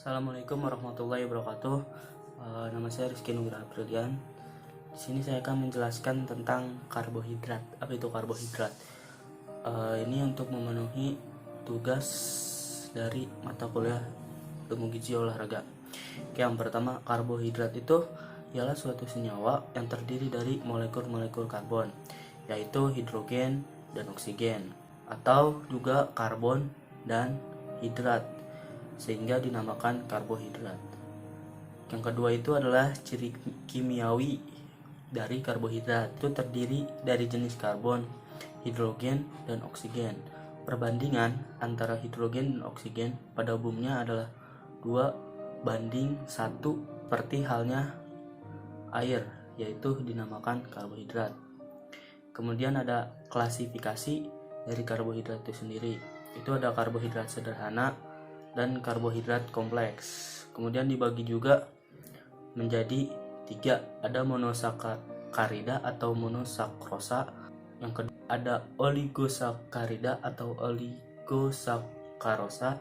Assalamualaikum warahmatullahi wabarakatuh. Nama saya Rizky Nugra Aprilian. Di sini saya akan menjelaskan tentang karbohidrat. Apa itu karbohidrat? Ini untuk memenuhi tugas dari mata kuliah ilmu gizi olahraga. Yang pertama, karbohidrat itu ialah suatu senyawa yang terdiri dari molekul-molekul karbon, yaitu hidrogen dan oksigen, atau juga karbon dan hidrat, sehingga dinamakan karbohidrat. Yang kedua itu adalah ciri kimiawi dari karbohidrat. Itu terdiri dari jenis karbon, hidrogen, dan oksigen. Perbandingan antara hidrogen dan oksigen pada umumnya adalah 2:1 seperti halnya air, yaitu dinamakan karbohidrat. Kemudian ada klasifikasi dari karbohidrat itu sendiri. Itu ada karbohidrat sederhana dan karbohidrat kompleks. Kemudian dibagi juga menjadi 3. Ada monosakarida atau monosakrosa. Yang kedua ada oligosakarida atau oligosakarosa.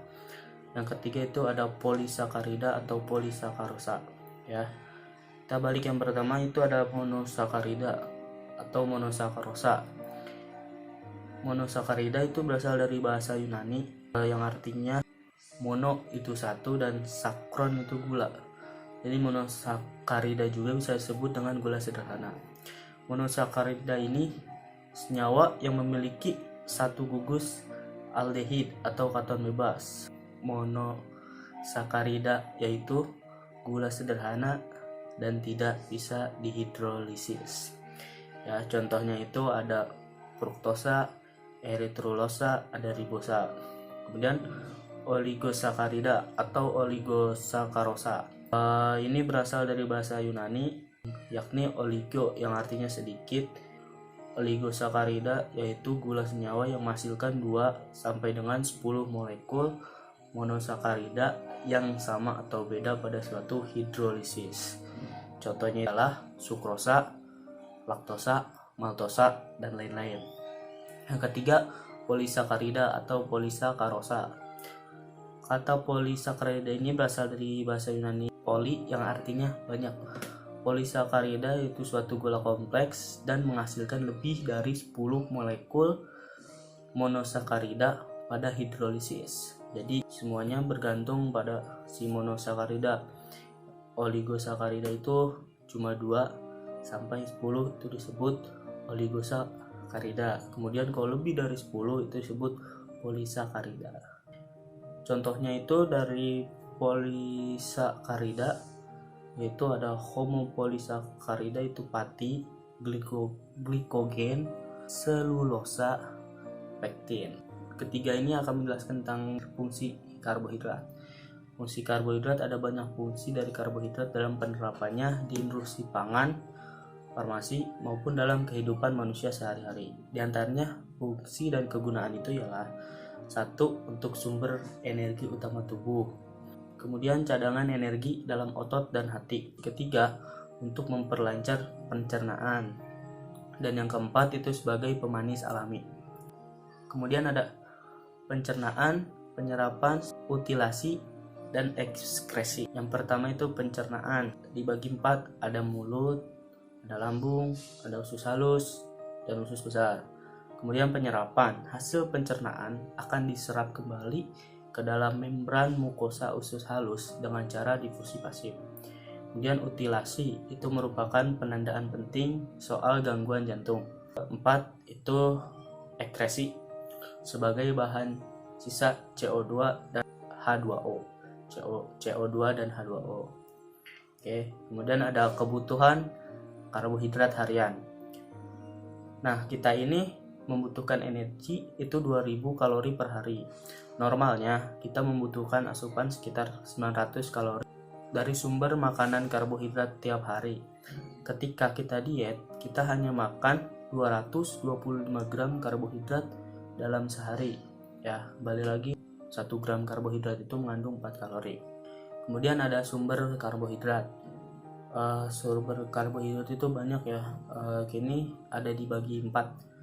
Yang ketiga itu ada polisakarida atau polisakarosa. Ya, kita balik yang pertama, itu ada monosakarida atau monosakarosa. Monosakarida itu berasal dari bahasa Yunani yang artinya mono itu satu dan sakron itu gula. Jadi monosakarida juga bisa disebut dengan gula sederhana. Monosakarida ini senyawa yang memiliki satu gugus aldehid atau katon bebas. Monosakarida yaitu gula sederhana dan tidak bisa dihidrolisis. Ya, contohnya itu ada fruktosa, eritrulosa, ada ribosa. Kemudian oligosakarida atau oligosakarosa. Ini berasal dari bahasa Yunani, yakni oligo yang artinya sedikit. Oligosakarida yaitu gula senyawa yang menghasilkan 2 sampai dengan 10 molekul monosakarida yang sama atau beda pada suatu hidrolisis. Contohnya adalah sukrosa, laktosa, maltosa, dan lain-lain. Yang ketiga, polisakarida atau polisakarosa. Kata polisakarida ini berasal dari bahasa Yunani poli yang artinya banyak. Polisakarida itu suatu gula kompleks dan menghasilkan lebih dari 10 molekul monosakarida pada hidrolisis. Jadi semuanya bergantung pada si monosakarida. Oligosakarida itu cuma 2 sampai 10 itu disebut oligosakarida. Kemudian kalau lebih dari 10 itu disebut polisakarida. Contohnya itu dari polisakarida yaitu ada homopolisakarida, itu pati, glikogen, selulosa, pektin. Ketiga ini akan menjelaskan tentang fungsi karbohidrat. Fungsi karbohidrat, ada banyak fungsi dari karbohidrat dalam penerapannya di industri pangan, farmasi, maupun dalam kehidupan manusia sehari-hari. Di antaranya fungsi dan kegunaan itu ialah 1. Untuk sumber energi utama tubuh. Kemudian cadangan energi dalam otot dan hati. Ketiga, untuk memperlancar pencernaan. Dan yang keempat itu sebagai pemanis alami. Kemudian ada pencernaan, penyerapan, utilasi, dan ekskresi. Yang pertama itu pencernaan. Dibagi 4, ada mulut, ada lambung, ada usus halus, dan usus besar. Kemudian penyerapan, hasil pencernaan akan diserap kembali ke dalam membran mukosa usus halus dengan cara difusi pasif. Kemudian utilasi, itu merupakan penandaan penting soal gangguan jantung. 4 itu ekskresi, sebagai bahan sisa CO2 dan H2O. CO2 dan H2O. Oke, kemudian ada kebutuhan karbohidrat harian. Nah, kita ini membutuhkan energi itu 2000 kalori per hari. Normalnya kita membutuhkan asupan sekitar 900 kalori dari sumber makanan karbohidrat tiap hari. Ketika kita diet, kita hanya makan 225 gram karbohidrat dalam sehari. Ya, balik lagi, 1 gram karbohidrat itu mengandung 4 kalori. Kemudian ada sumber karbohidrat. Sumber karbohidrat itu banyak ya. Kini ada dibagi 4,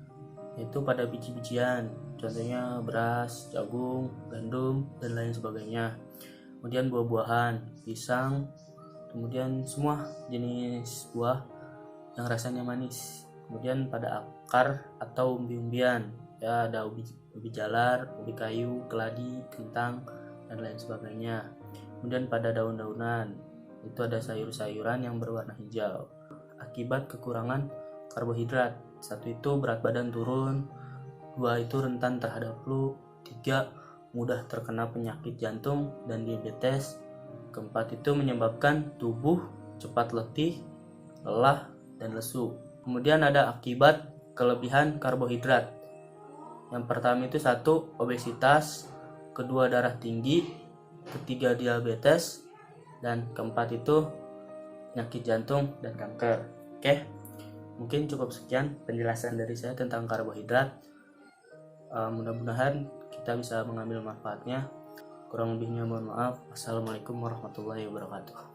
yaitu pada biji-bijian, contohnya beras, jagung, gandum, dan lain sebagainya. kemudian buah-buahan, pisang, kemudian semua jenis buah yang rasanya manis. Kemudian pada akar atau umbi-umbian, ya ada ubi jalar, ubi kayu, keladi, kentang, dan lain sebagainya. Kemudian pada daun-daunan, itu ada sayur-sayuran yang berwarna hijau. Akibat kekurangan karbohidrat, satu itu berat badan turun, dua itu rentan terhadap flu, tiga mudah terkena penyakit jantung dan diabetes, keempat itu menyebabkan tubuh cepat letih, lelah, dan lesu. Kemudian ada akibat kelebihan karbohidrat. Yang pertama itu satu, obesitas, kedua darah tinggi, ketiga diabetes, dan keempat itu penyakit jantung dan kanker. Oke, mungkin cukup sekian penjelasan dari saya tentang karbohidrat. Mudah-mudahan kita bisa mengambil manfaatnya. Kurang lebihnya mohon maaf. Assalamualaikum warahmatullahi wabarakatuh.